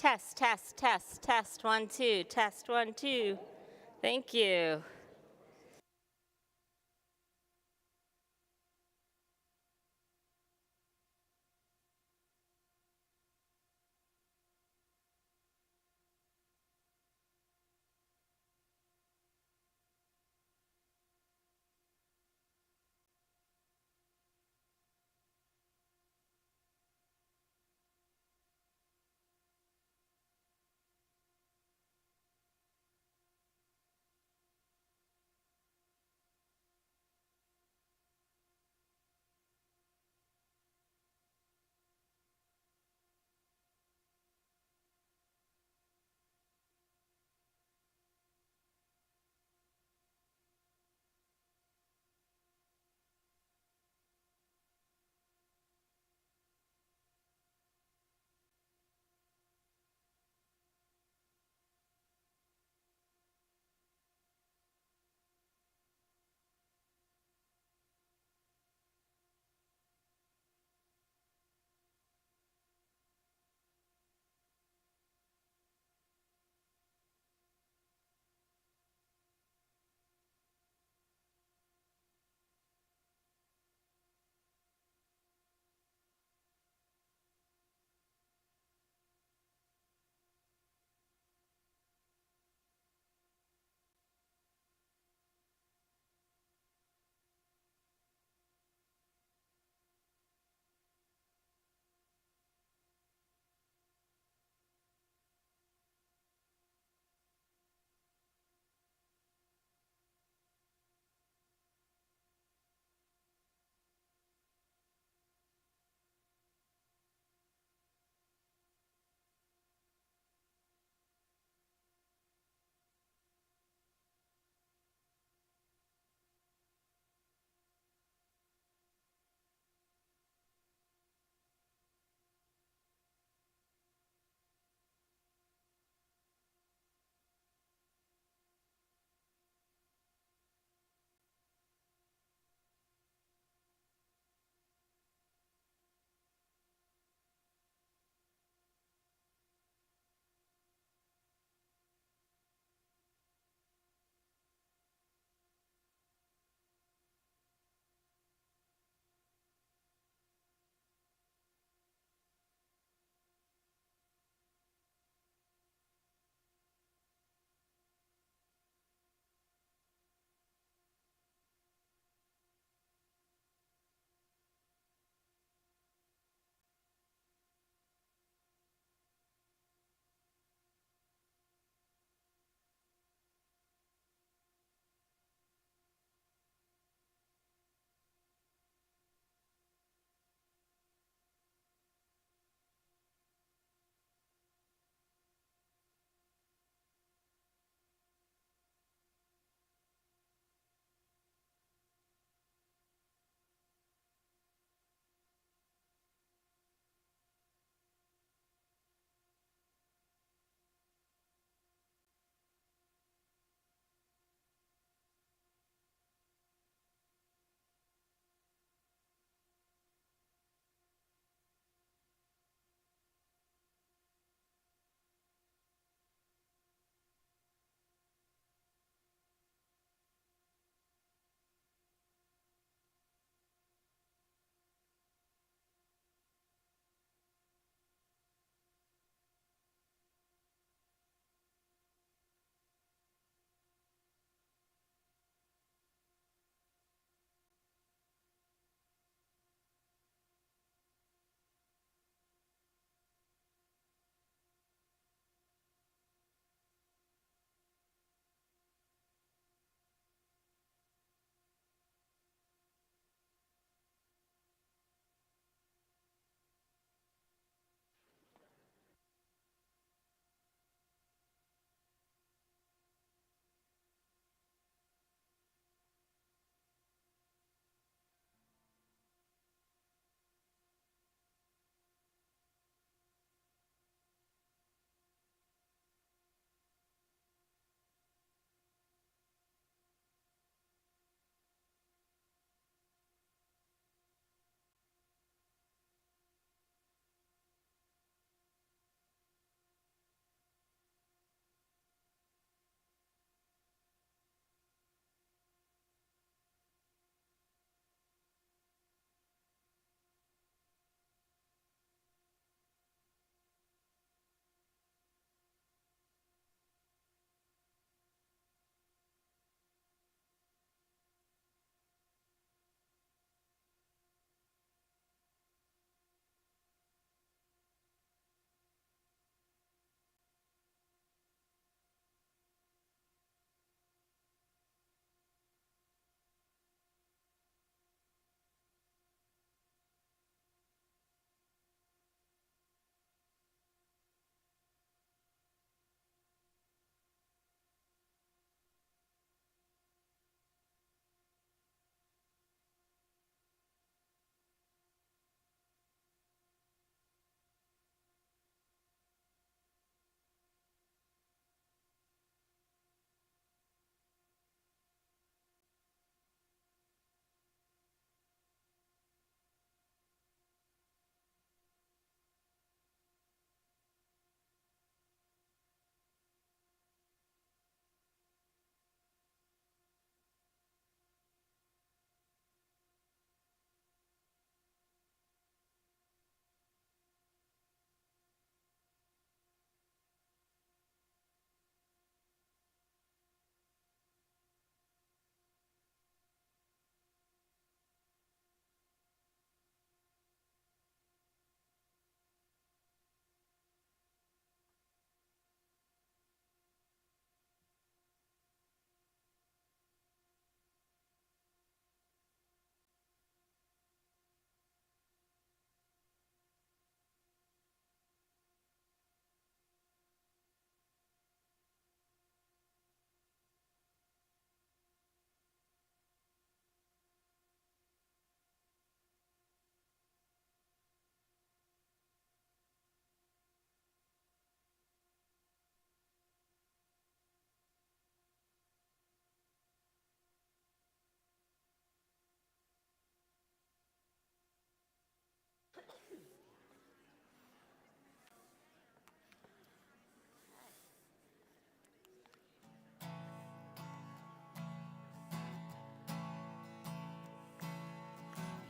Test, test, test, test, 1, 2, test, 1, 2. Thank you.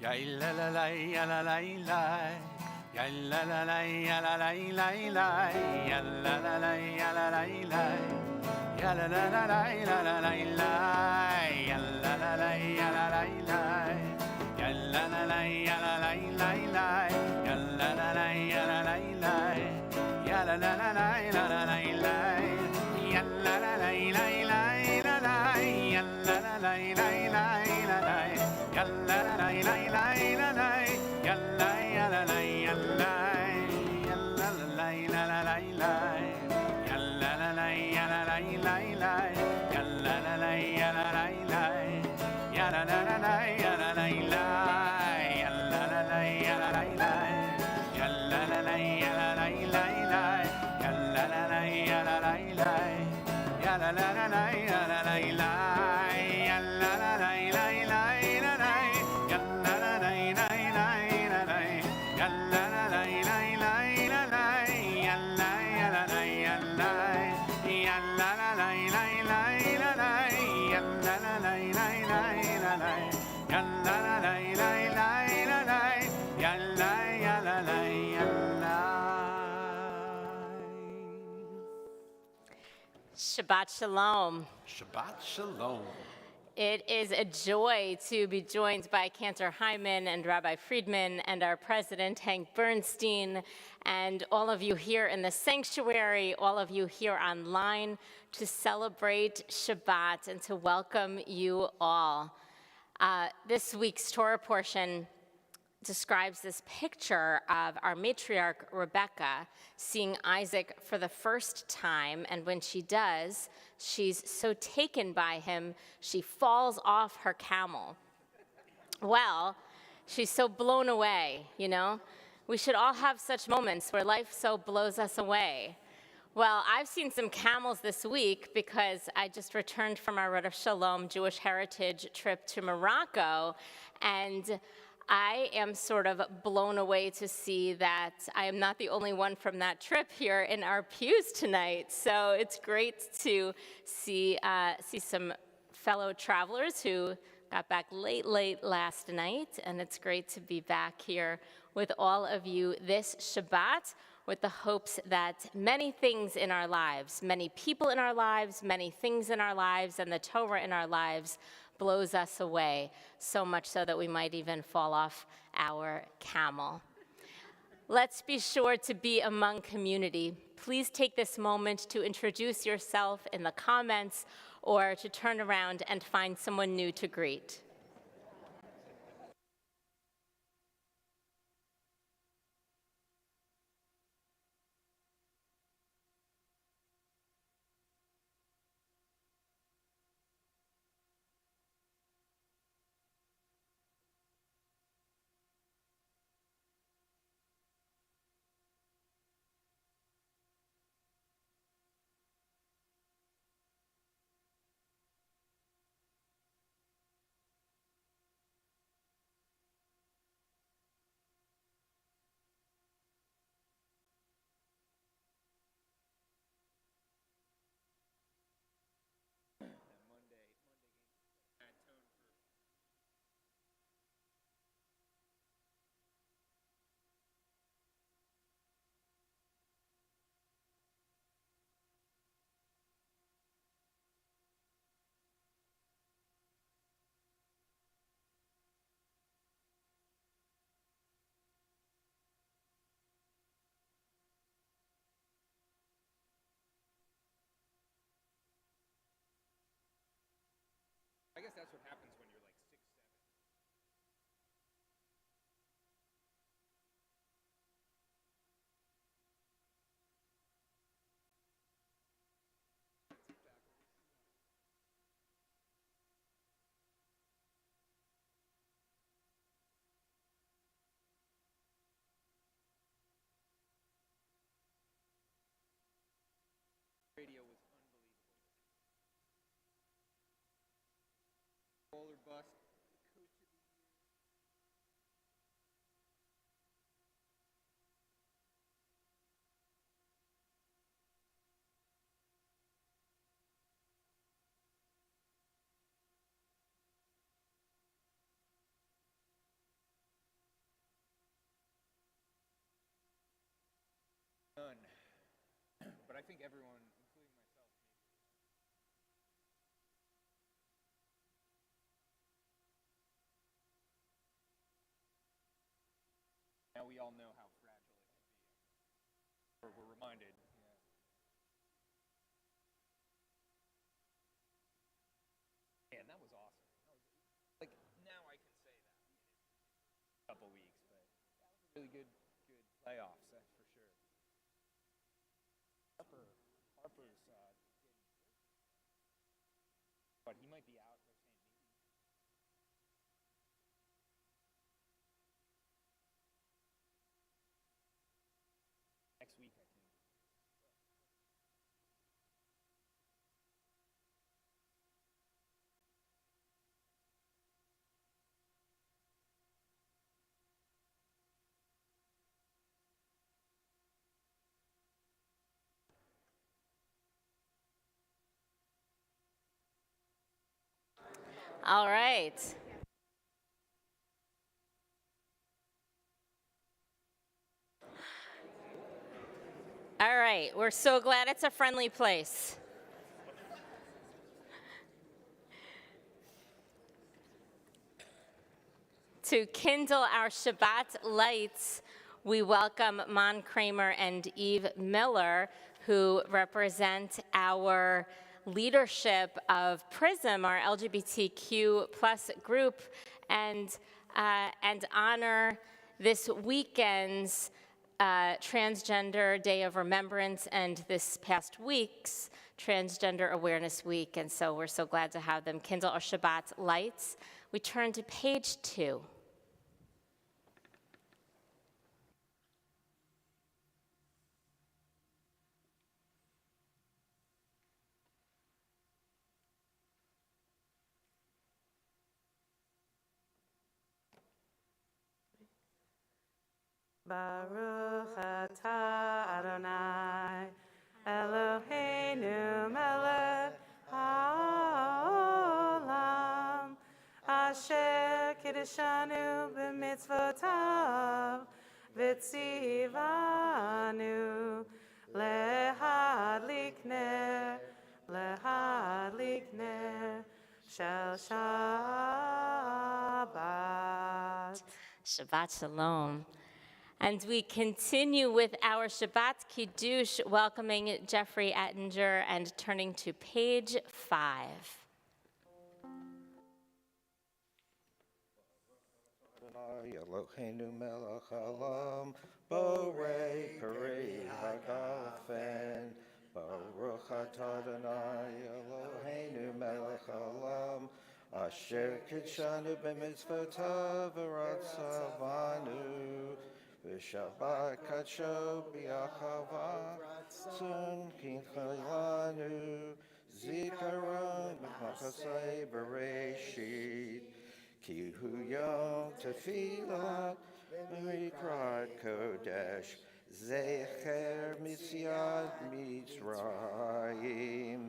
Ya la la la ya la la la. Ya la la la ya la la la la. Ya la la la ya la la la. Ya la la la la la la la la. Ya la la la ya la la la. Ya la la la ya la la la la. Ya la la la ya la la la. Ya la la la la la la la la. Ya la la la la la la la. Ya la la la la la la la. Ya la la la la la la la. Ya la ya la la ya la. Ya la la la la la la la. Ya la la la ya la la la la. Ya la la la ya la la la. Ya la la la la ya la la la. Ya la la la ya la la la. Ya la la la ya la la la la. Ya la la la ya la la la. Ya la la la la ya la la la. Ya la la la la la la. Ya la la la la la la. Ya la la la la la la. Ya la ya la la ya la. Ya la la la la la la. Ya la la la la la la. Ya la la la la la la. Ya la ya la la ya la. Shabbat Shalom. Shabbat Shalom. It is a joy to be joined by Cantor Hyman and Rabbi Friedman and our president, Hank Bernstein, and all of you here in the sanctuary, all of you here online to celebrate Shabbat and to welcome you all. This week's Torah portion describes this picture of our matriarch, Rebecca, seeing Isaac for the first time, and when she does, she's so taken by him, she falls off her camel. Well, she's so blown away, you know? We should all have such moments where life so blows us away. Well, I've seen some camels this week because I just returned from our Rosh Shalom Jewish Heritage trip to Morocco, and I am sort of blown away to see that I am not the only one from that trip here in our pews tonight. So it's great to see some fellow travelers who got back late last night, and it's great to be back here with all of you this Shabbat, with the hopes that many things in our lives, many people in our lives, many things in our lives, and the Torah in our lives blows us away, so much so that we might even fall off our camel. Let's be sure to be among community. Please take this moment to introduce yourself in the comments or to turn around and find someone new to greet. I guess that's what happens when you're like 6, 7. Radio was unbelievable. Ball or bust. Coach of the year. think everyone, including myself, now we all know how fragile it can be. Or we're reminded. Man, that was awesome. Like, now I can say that. A couple weeks, but that was a really good playoffs, that's for sure. Harper's but he might be out. They're saying maybe next week, I think. All right. All right, we're so glad it's a friendly place. To kindle our Shabbat lights, we welcome Mon Kramer and Eve Miller, who represent our leadership of PRISM, our LGBTQ plus group, and honor this weekend's Transgender Day of Remembrance and this past week's Transgender Awareness Week. And so we're so glad to have them kindle our Shabbat lights. We turn to page 2. Baruch atah Adonai, Eloheinu melech haolam, asher kiddushanu b'mitzvotav, v'tzivanu lehadlik ner shel Shabbat. Shabbat Shalom. And we continue with our Shabbat Kiddush, welcoming Jeffrey Ettinger and turning to page 5. Adonai Eloheinu melech haolam, borei peri hagafen. Baruch atah Adonai Eloheinu melech haolam, asher kidshanu b'mitzvotav v'ratzavanu. V'shabbat kadsho b'achava, tzon kinchayanu, zikaron b'machasei bereshit. Ki hu yom tefilat mikrat kodesh, zecher mitziat Mitzrayim.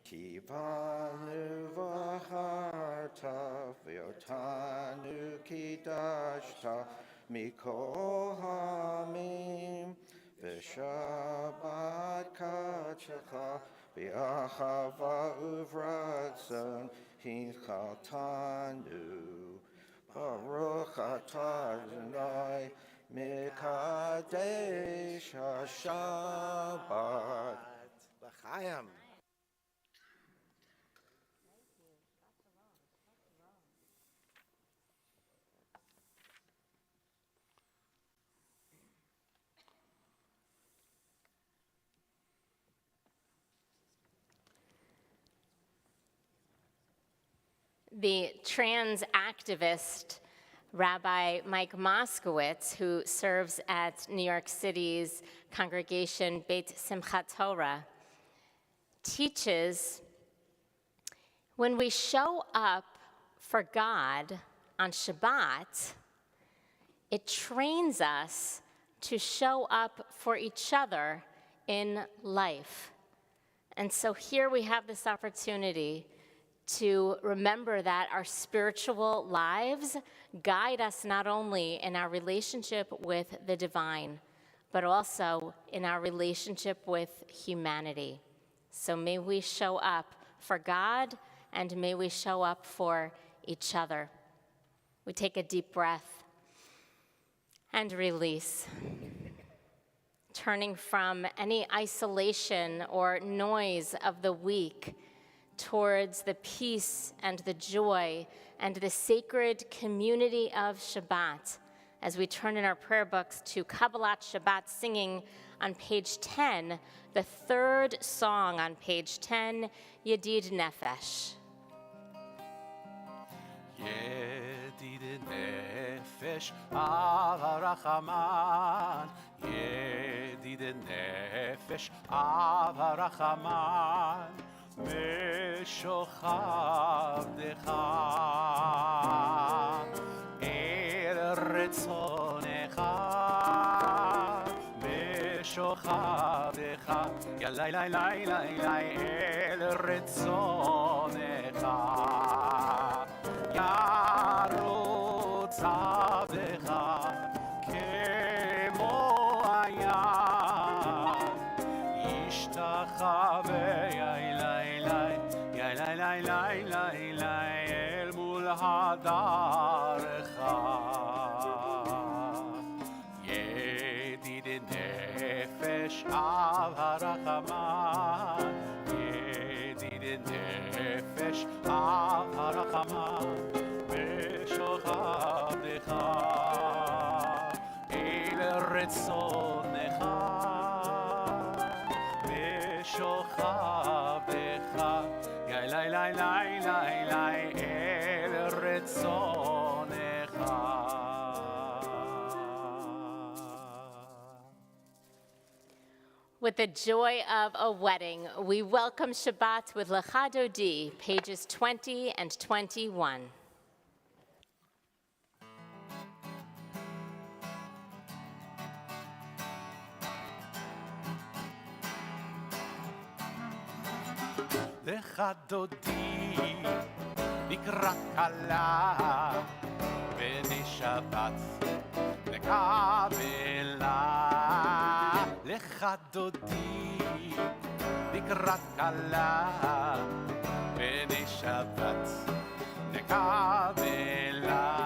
Ki banu v'harta v'yotanu kidashta mikol hamim. V'shabbat kadshecha v'achava uvratzon hinchaltanu. Baruch atah Adonai mikadesh haShabbat. L'chaim. The trans activist Rabbi Mike Moskowitz, who serves at New York City's congregation Beit Simchat Torah, teaches when we show up for God on Shabbat, it trains us to show up for each other in life. And so here we have this opportunity to remember that our spiritual lives guide us not only in our relationship with the divine, but also in our relationship with humanity. So may we show up for God, and may we show up for each other. We take a deep breath and release, turning from any isolation or noise of the week towards the peace and the joy and the sacred community of Shabbat, as we turn in our prayer books to Kabbalat Shabbat, singing on page 10, the third song on page 10, Yedid Nefesh. ידיד נפש אב הרחמן, ידיד נפש אב הרחמן, משוכבך אל רצונך, משוכבך ילי לי לי לי לי אל רצונך, ירוץ עבדך כמו הים, ישתחווה ילי לי לי אל מול הדרך, ידיד נפש אב הרחמן, ידיד נפש אב הרחמן, משוכבך אל רצונך, משוכבך ילי לי לי לי לי אל רצונך. With the joy of a wedding, we welcome Shabbat with Lecha Dodi, pages 20 and 21. לך דודי נקרא כלה, בני שבת נקבלה. לך דודי נקרא כלה, בני שבת נקבלה.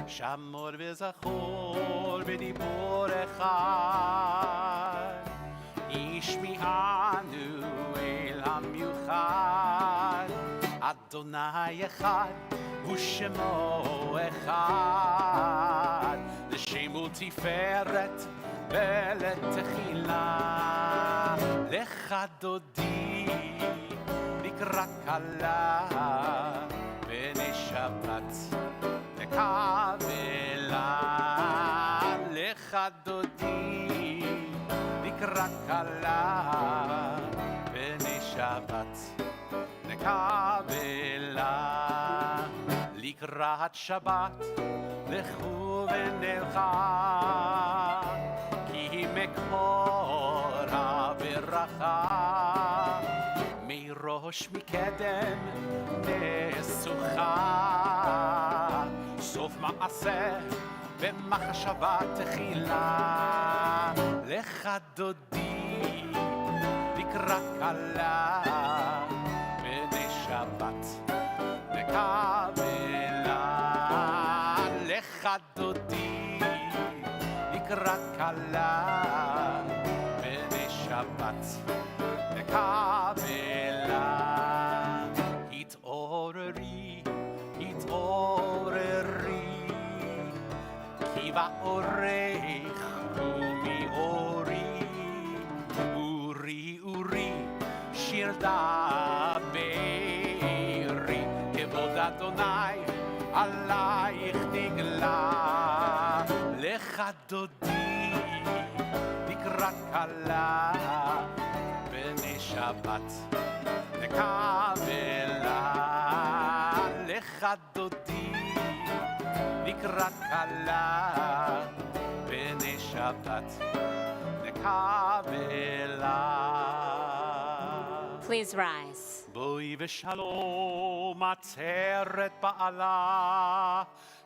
שמור וזכור בדיבור אחד, ישמיענו אל המיוחד. אדוני אחד ושמו אחד, לשם ולתפארת ולתחילה. לך דודי נקרא כלה, בני שבת נקבלה. לך דודי נקרא כלה, בני שבת נקבלה. לקראת שבת לכו ונלכה, כי מקור הברכה מראש מקדם נשוכה. סוף מעשה במחשבה תחילה. לך דודי נקרא כלה, בני שבת נקבלה. לך דודי נקרא כלה, בני שבת נקבלה. התעוררי, התעוררי, כי באורך ומאורי, אורי אורי שיר דברי, כבוד אדוני עלייך נגלה. לך דודי נקרא כלה, בני שבת נקבלה. לך דודי נקרא כלה, בני שבת נקבלה. Please rise. בואי ושלום עצרת בעלה,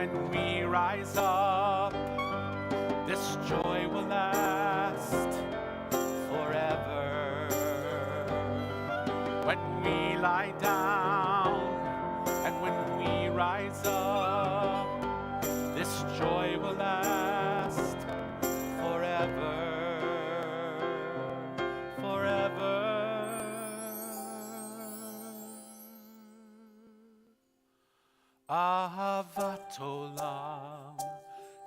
when we rise up, this joy will last forever. When we lie down and when we rise up, this joy will last forever, forever. Ahavat olam,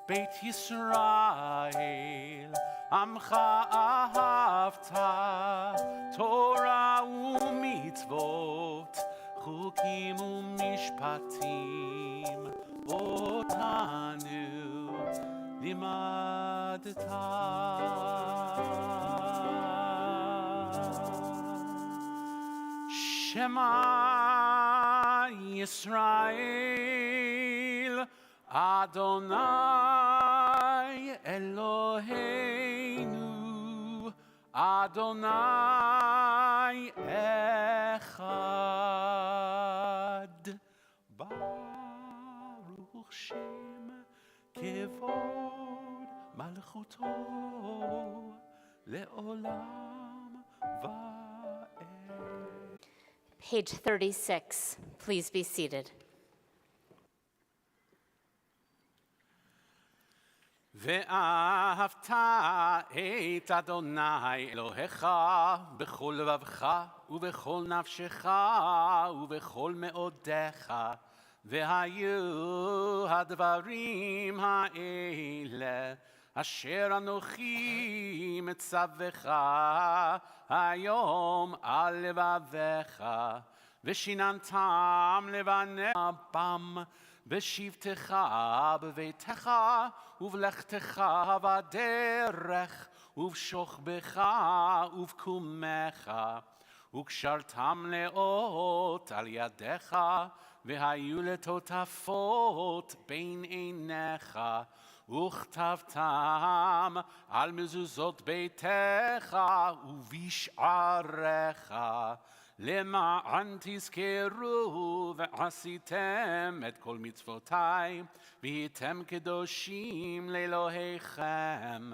Beit Yisrael, Amcha ahavta, Torah umitzvot, Chukim umishpatim, Otanu limadta. Shema Yisrael, Adonai Eloheinu, Adonai Echad. Baruch Shem Kevod Malchuto Leolam Va'ed. Page 36. Please be seated. ואהבת את אדוני אלוהיך בכל לבבך ובכל נפשך ובכל מאודיך, והיו הדברים האלה אשר אנוכי מצווך היום על לבביך, ושיננתם לבניך בם בשבתך בביתך ובלכתך בדרך ובשוכבך ובקומך, וקשרתם לאות על ידיך, והיו לטוטפות בין עיניך, וכתבתם על מזוזות ביתך ובשעריך, למען תזכרו ועשיתם את כל מצוותיי, והייתם קדושים לאלוהיכם.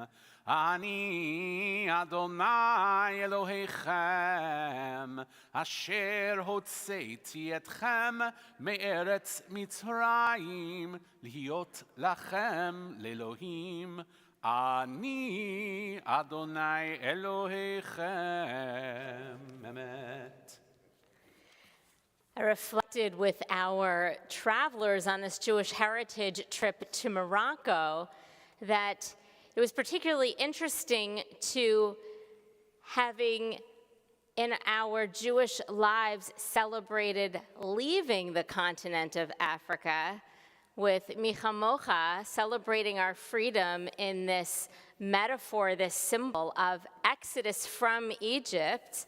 אני אדוני אלוהיכם, אשר הוצאתי אתכם מארץ מצרים, להיות לכם לאלוהים. אני אדוני אלוהיכם. אמת. I reflected with our travelers on this Jewish heritage trip to Morocco that it was particularly interesting to having in our Jewish lives celebrated leaving the continent of Africa, with Micha Mocha celebrating our freedom in this metaphor, this symbol of Exodus from Egypt.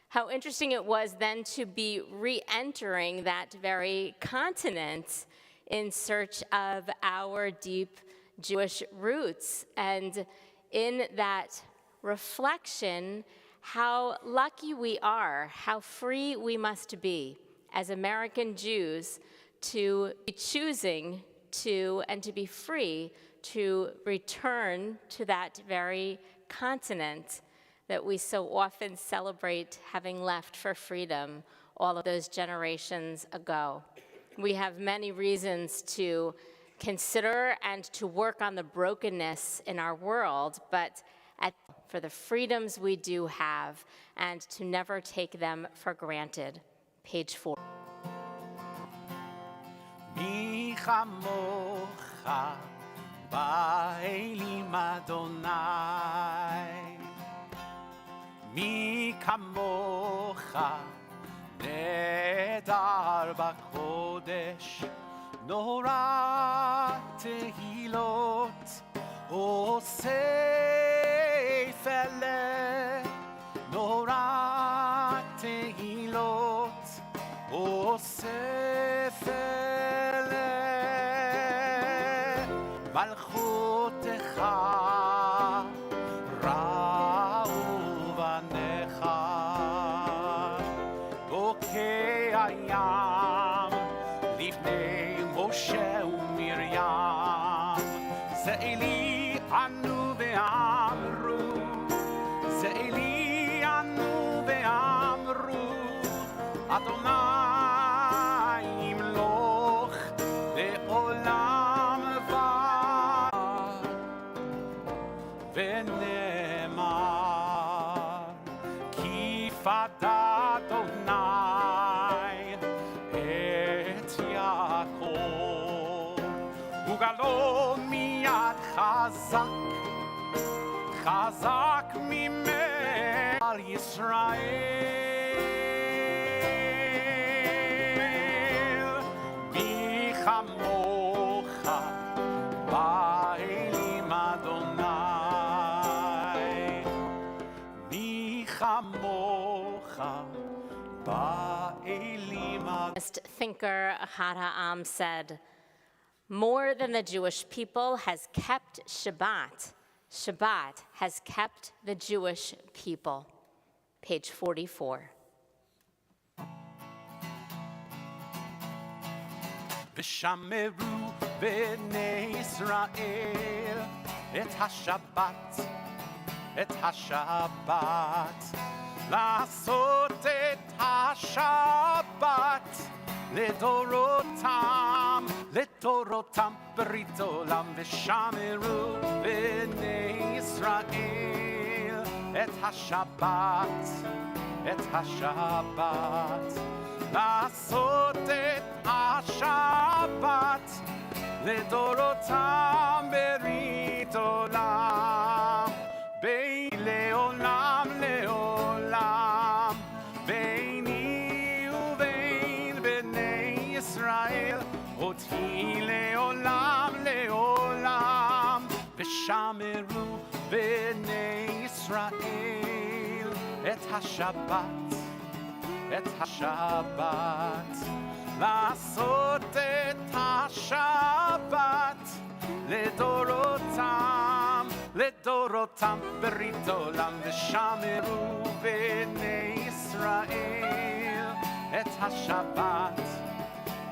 How interesting it was then to be re-entering that very continent in search of our deep Jewish roots. And in that reflection, how lucky we are, how free we must be as American Jews to be choosing to and to be free to return to that very continent that we so often celebrate having left for freedom all of those generations ago. We have many reasons to consider and to work on the brokenness in our world, but for the freedoms we do have, and to never take them for granted. Page 4. מי כמוך באלים אדוני, מי כמוך נהדר בקודש, נורא תהילות עושה פלא, נורא תהילות עושה פלא, מלכותך ראו בניך, בוקע ים לפני משה ומרים, וגלו מיד חזק ממך על ישראל. מי כמוך באלים אדוני, מי כמוך באלים אדוני. Thinker Ahad Ha'am said, more than the Jewish people has kept Shabbat, Shabbat has kept the Jewish people. Page 44. ושמרו בני ישראל את השבת, את השבת, לעשות את השבת לדורותם, לדורותם ברית עולם. ושמרו בני ישראל את השבת, את השבת, לעשות את השבת לדורותם ברית עולם. בין לעולם לעולם, ביני ובין בני ישראל, אותי לעולם לעולם. ושמרו בני ישראל את השבת, את השבת, לעשות את השבת לדורותם, לדורותם ברית עולם. ושמרו בני ישראל את השבת,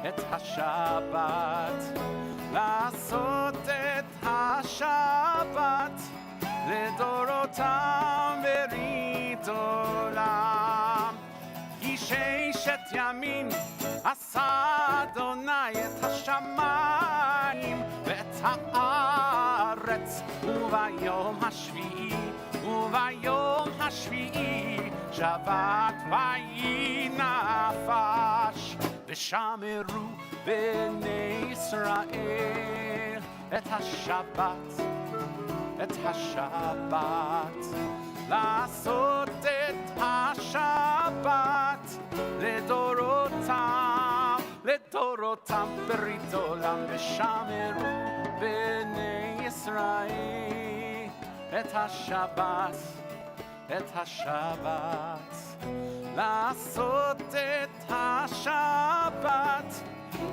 את השבת, לעשות את השבת לדורותם ברית עולם. כי ששת ימים עשה אדוני את השמיים ואת הארץ, וביום השביעי שבת ויהי נפש. ושמרו בני ישראל את השבת, את השבת, לעשות את השבת לדורותם, לדורותם ברית עולם. ושמרו בני ישראל את השבת, את השבת, לעשות את השבת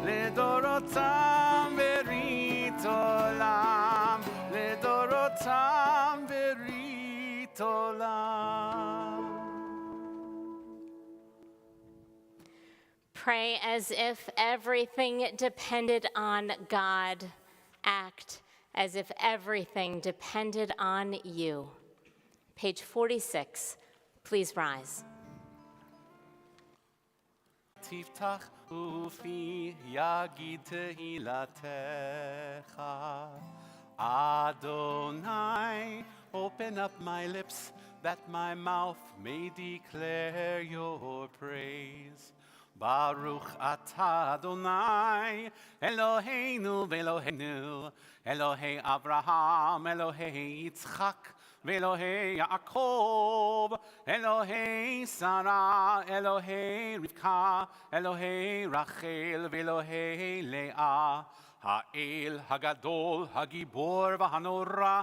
לדורותם ברית עולם, לדורותם ברית עולם. Pray as if everything depended on God. Act as if everything depended on you. Page 46. Please rise. תפתח ופי יגיד תהילתך. Adonai, open up my lips that my mouth may declare your praise. Baruch atah Adonai, Eloheinu v'Eloheinu, Elohei Abraham, Elohei Yitzchak, Ve'Elohei Yaakov, Elohei Sarah, Elohei Rivka, Elohei Rachel, Ve'Elohei Leah, Ha'el Hagadol, Hagibor v'Hanora,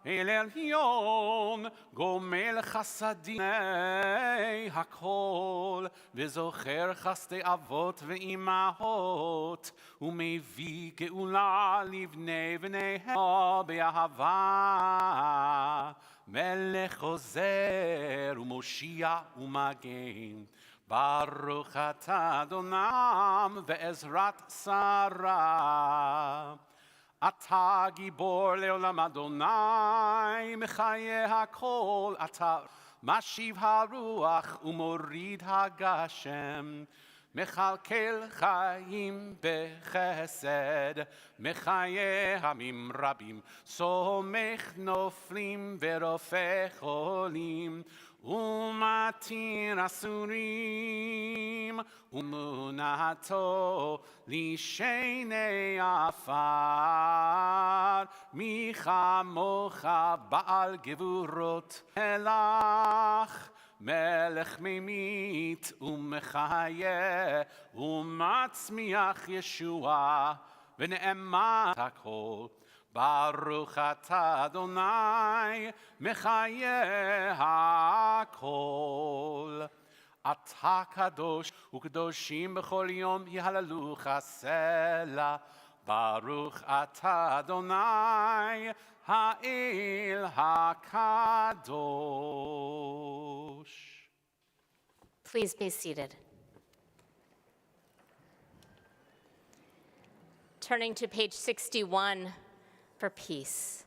El Elyon, Gomel Chasadim Hakol, V'Zocher Chasdei Avot Ve'imahot, Umevi Geula Livnei V'neihem Be'ahava, Melech Ozer U'Moshia U'Magen, Baruch atah Adonam Ve'ezrat Sarah. אתה גיבור לעולם אדוני, מחיה הכל, אתה משיב הרוח ומוריד הגשם, מכלכל חיים בחסד, מחיה עמים רבים, סומך נופלים ורופא חולים, Umatir asurim umunato lishene afar micha mocha baal gevurot elach melech memit umechaye umatzmiach Yeshua v'ne'emat hakol Baruch atah Adonai mechaye hakol. Atah kadosh u'kadoshim b'chol yom yihalalucha sela. Baruch atah Adonai ha'el hakadosh. Please be seated. Turning to page 61 for peace.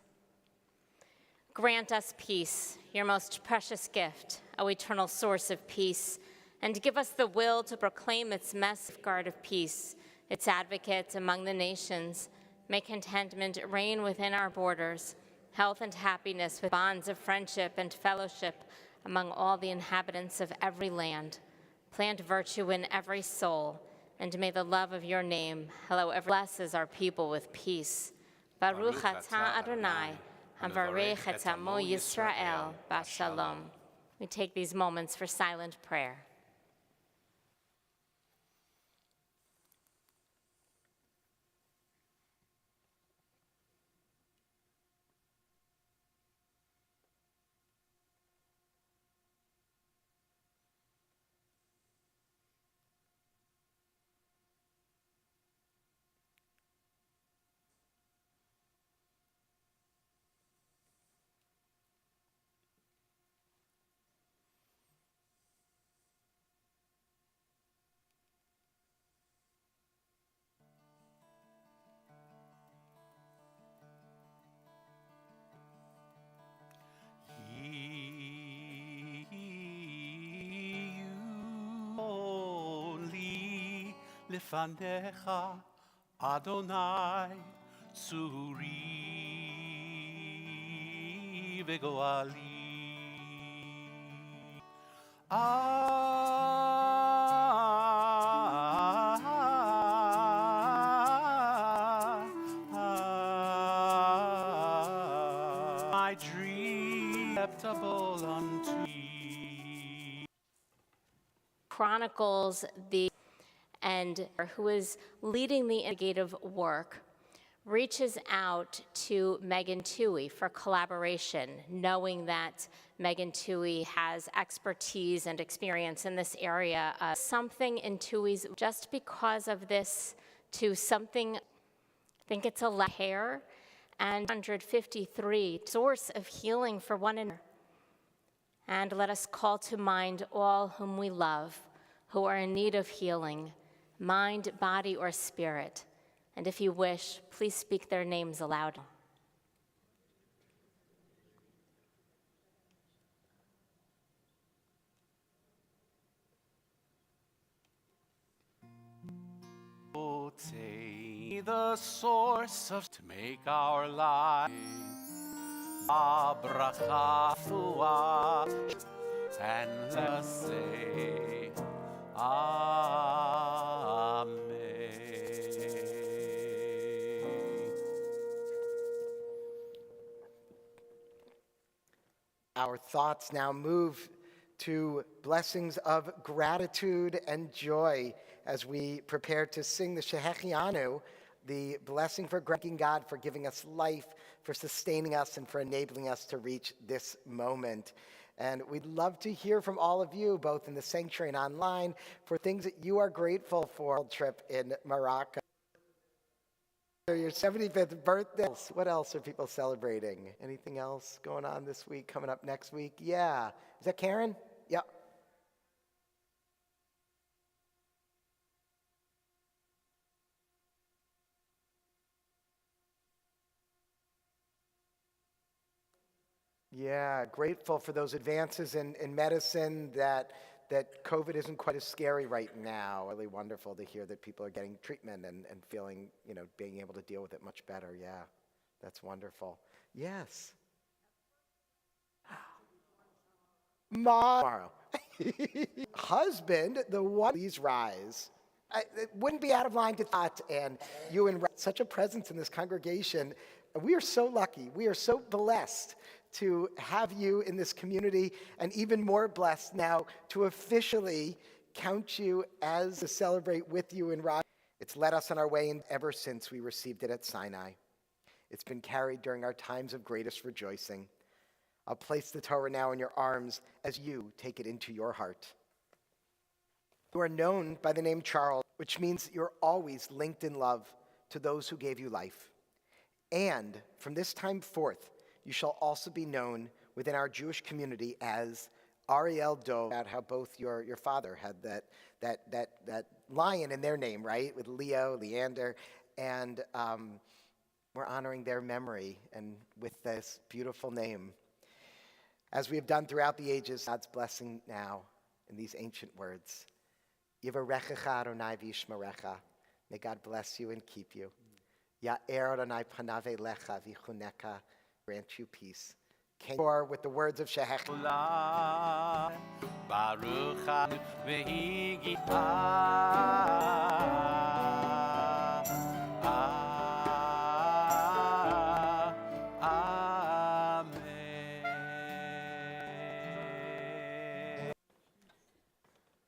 Grant us peace, your most precious gift, O eternal source of peace, and give us the will to proclaim its safeguard of peace, its advocate among the nations. May contentment reign within our borders, health and happiness with bonds of friendship and fellowship among all the inhabitants of every land. Plant virtue in every soul, and may the love of your name, blesses our people with peace. Baruch atah Adonai, havarech et amo Yisrael, b'shalom. We take these moments for silent prayer. Holy lefanecha Adonai tzuri vegoali. My dream acceptable unto thee. Chronicles who is leading the investigative work, reaches out to Megan Toohey for collaboration, knowing that Megan Toohey has expertise and experience in this area. Something in Toohey's, just because of this, to something, I think it's a hair, and 153, source of healing for one another. And let us call to mind all whom we love, who are in need of healing, mind, body, or spirit. And if you wish, please speak their names aloud. The source of to make our life Abracha Fua, and let's say Amen. Our thoughts now move to blessings of gratitude and joy as we prepare to sing the Shehechianu, the blessing for thanking God for giving us life, for sustaining us, and for enabling us to reach this moment. And we'd love to hear from all of you, both in the sanctuary and online, for things that you are grateful for. Trip in Morocco. Your 75th birthday. What else are people celebrating? Anything else going on this week, coming up next week? Yeah. Is that Karen? Yeah. Yeah, grateful for those advances in medicine, that COVID isn't quite as scary right now. Really wonderful to hear that people are getting treatment and feeling, being able to deal with it much better. Yeah, that's wonderful. Yes. tomorrow. Husband, the one, please rise. It wouldn't be out of line to thought, and you and such a presence in this congregation. We are so lucky. We are so blessed to have you in this community, and even more blessed now to officially count you as to celebrate with you in Raj. It's led us on our way ever since we received it at Sinai. It's been carried during our times of greatest rejoicing. I'll place the Torah now in your arms as you take it into your heart. You are known by the name Charles, which means you're always linked in love to those who gave you life. And from this time forth, you shall also be known within our Jewish community as Ariel Dov, about how both your father had that lion in their name, right? With Leo, Leander, and we're honoring their memory and with this beautiful name. As we have done throughout the ages, God's blessing now in these ancient words. Yivarechecha Adonai v'yishmerecha. May God bless you and keep you. Ya'er Adonai panav elecha v'chuneka. Grant you peace. Can you with the words of Shehech? Baruch ve'higi Amen.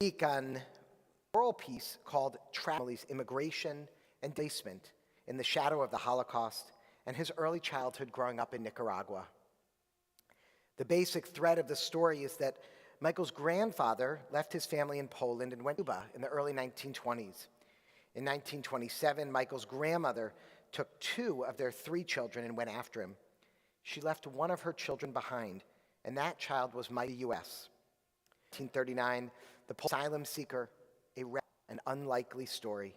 Speak on oral piece called Family's Immigration and Displacement in the Shadow of the Holocaust and his early childhood growing up in Nicaragua. The basic thread of the story is that Michael's grandfather left his family in Poland and went to Cuba in the early 1920s. In 1927, Michael's grandmother took 2 of their 3 children and went after him. She left one of her children behind, and that child was Michael U.S. 1939, the asylum seeker, an unlikely story.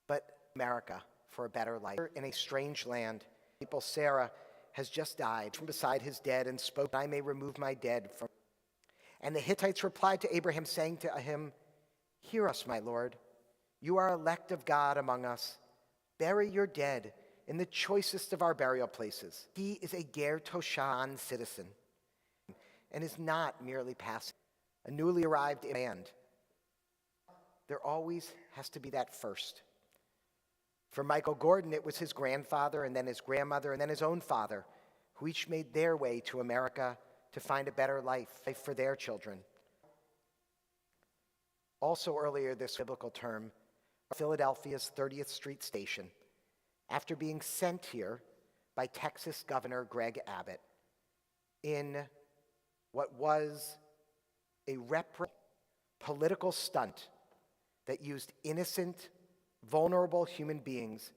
But America for a better life. In a strange land, people, Sarah has just died from beside his dead and spoke, I may remove my dead from. And the Hittites replied to Abraham, saying to him, hear us, my Lord. You are elect of God among us. Bury your dead in the choicest of our burial places. He is a Ger Toshan citizen and is not merely passing, a newly arrived land. There always has to be that first. For Michael Gordon, it was his grandfather and then his grandmother and then his own father who each made their way to America to find a better life for their children. Also earlier this biblical term, Philadelphia's 30th Street station, after being sent here by Texas Governor Greg Abbott in what was a political stunt that used innocent, vulnerable human beings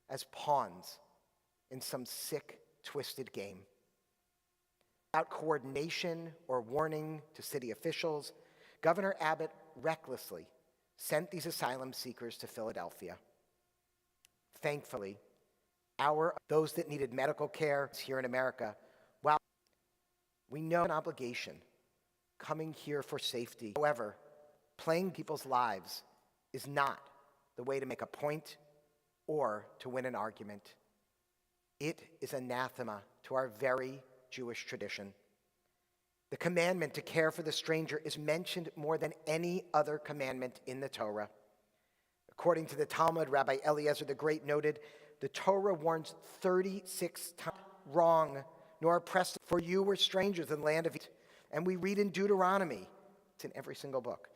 as pawns in some sick, twisted game. Without coordination or warning to city officials, Governor Abbott recklessly sent these asylum seekers to Philadelphia. Thankfully, those that needed medical care here in America, well, we know an obligation coming here for safety. However, playing people's lives is not the way to make a point or to win an argument. It is anathema to our very Jewish tradition. The commandment to care for the stranger is mentioned more than any other commandment in the Torah. According to the Talmud, Rabbi Eliezer the Great noted, the Torah warns 36 times, wrong, nor oppressed, for you were strangers in the land of Egypt. And we read in Deuteronomy, it's in every single book,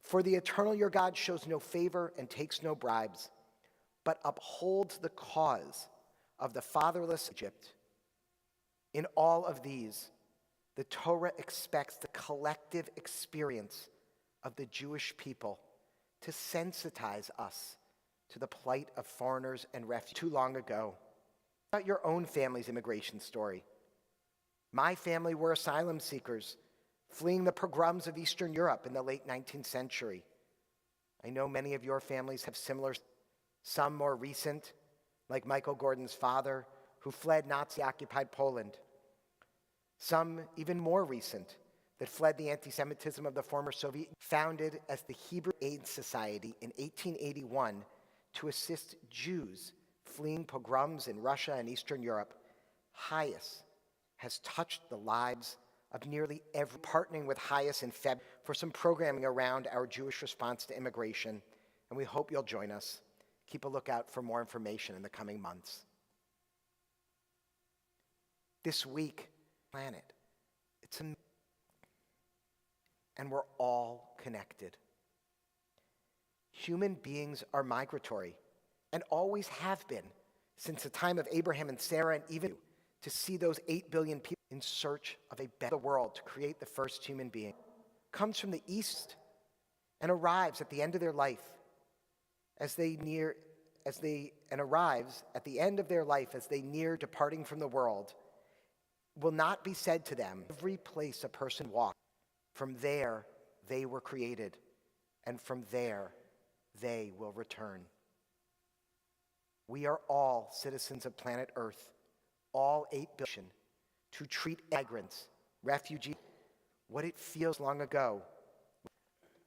for the eternal your God shows no favor and takes no bribes, but upholds the cause of the fatherless Egypt. In all of these, the Torah expects the collective experience of the Jewish people to sensitize us to the plight of foreigners and refugees. Too long ago, about your own family's immigration story. My family were asylum seekers fleeing the pogroms of Eastern Europe in the late 19th century. I know many of your families have similar, some more recent, like Michael Gordon's father, who fled Nazi-occupied Poland. Some even more recent, that fled the anti-Semitism of the former Soviet, founded as the Hebrew Aid Society in 1881 to assist Jews fleeing pogroms in Russia and Eastern Europe. Highest has touched the lives of nearly every, partnering with Highest in Feb for some programming around our Jewish response to immigration, and we hope you'll join us. Keep a lookout for more information in the coming months. This week, planet, it's amazing. And we're all connected. Human beings are migratory and always have been since the time of Abraham and Sarah, and even to see those 8 billion people in search of a better world to create the first human being. Comes from the east and arrives at the end of their life as they near departing from the world. Will not be said to them, every place a person walks, from there they were created, and from there they will return. We are all citizens of planet Earth, all 8 billion, to treat migrants, refugees, what it feels long ago.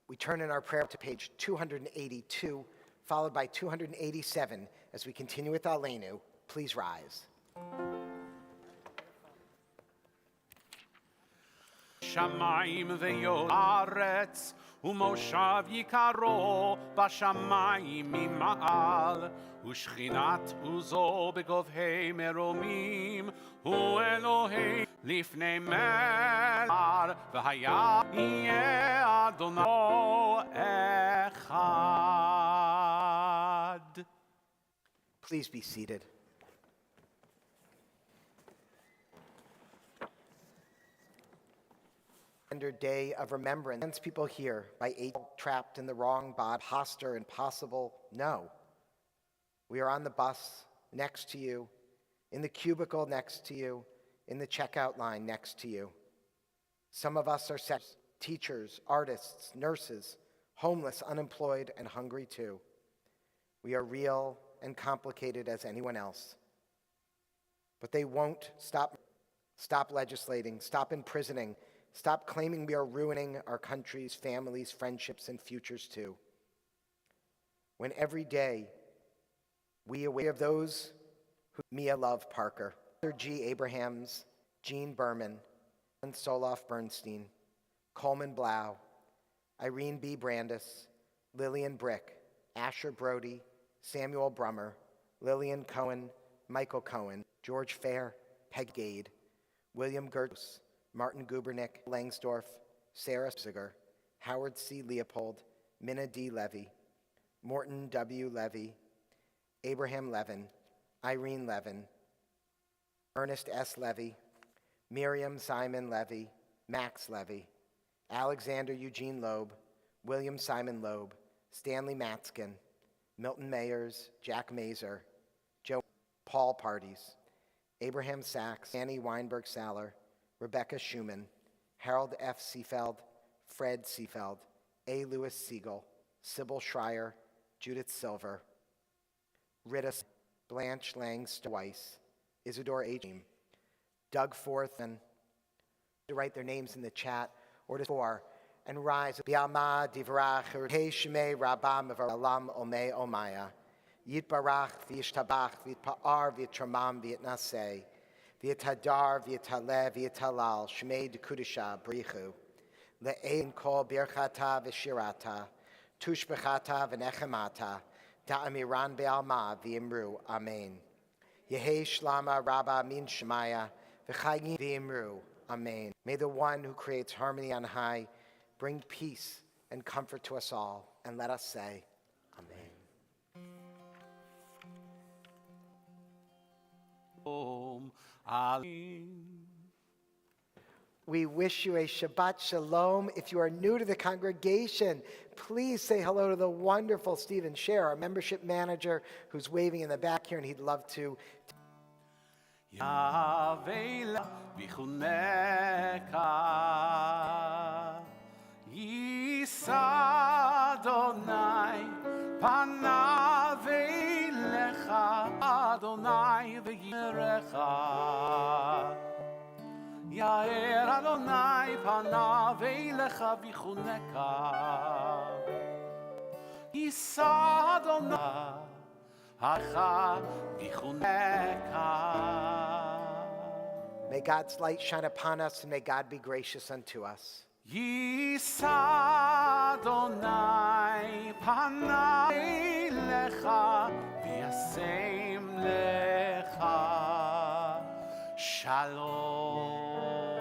We turn in our prayer to page 282, followed by 287, as we continue with Aleinu. Please rise. שמיים ויארץ ומושב יקרו בשמיים ממעל ושכינת עוזו בגובהי מרומים הוא אלוהי לפני מלר והיה יהיה אדוני אחד. Please be seated. Day of remembrance. People here by 8 trapped in the wrong body, imposter, impossible. No. We are on the bus next to you, in the cubicle next to you, in the checkout line next to you. Some of us are teachers, artists, nurses, homeless, unemployed, and hungry too. We are real and complicated as anyone else. But they won't stop legislating, stop imprisoning, stop claiming we are ruining our countries, families, friendships, and futures too. When every day we aware of those who Mia Love Parker, G. Abrahams, Jean Berman, and Solof Bernstein, Coleman Blau, Irene B. Brandis, Lillian Brick, Asher Brody, Samuel Brummer, Lillian Cohen, Michael Cohen, George Fair, Peg Gade, William Gertz, Martin Gubernick, Langsdorf, Sarah Ziger, Howard C. Leopold, Minna D. Levy, Morton W. Levy, Abraham Levin, Irene Levin, Ernest S. Levy, Miriam Simon Levy, Max Levy, Alexander Eugene Loeb, William Simon Loeb, Stanley Matzkin, Milton Mayers, Jack Mazer, Joe Paul Parties, Abraham Sachs, Annie Weinberg Saller, Rebecca Schumann, Harold F. Seefeld, Fred Seefeld, A. Lewis Siegel, Sybil Schreier, Judith Silver, Rita, Blanche Lang Weiss, Isidore H. Doug Forth, and to write their names in the chat or to for and rise. Bi'alma divrach He Shmei Rabam Alam Omei Omaya Yitbarach V'yishtabach V'yitpa'ar V'yitramam V'yitnaseh V'yitadar V'yitaleh V'yitalal Shmei Dekudisha Brichu Le'ein Kol Birchata V'shirata Tushbechata V'nechemata Da'amiran Be'alma V'yimru Amen Yehi Shlama Rabba Min Shemaya V'chayim V'yimru Amen. May the one who creates harmony on high bring peace and comfort to us all, and let us say, Amen. We wish you a Shabbat Shalom. If you are new to the congregation, please say hello to the wonderful Stephen Scher, our membership manager, who's waving in the back here, and he'd love to. Yavela vichuneka Yisa Adonai panav elecha Adonai v'yirecha Yair Adonai panav elecha vichuneka Yisa Adonai Hacha vichuneka May God's light shine upon us, and may God be gracious unto us. יישא אדוני פני לך וישם לך שלום.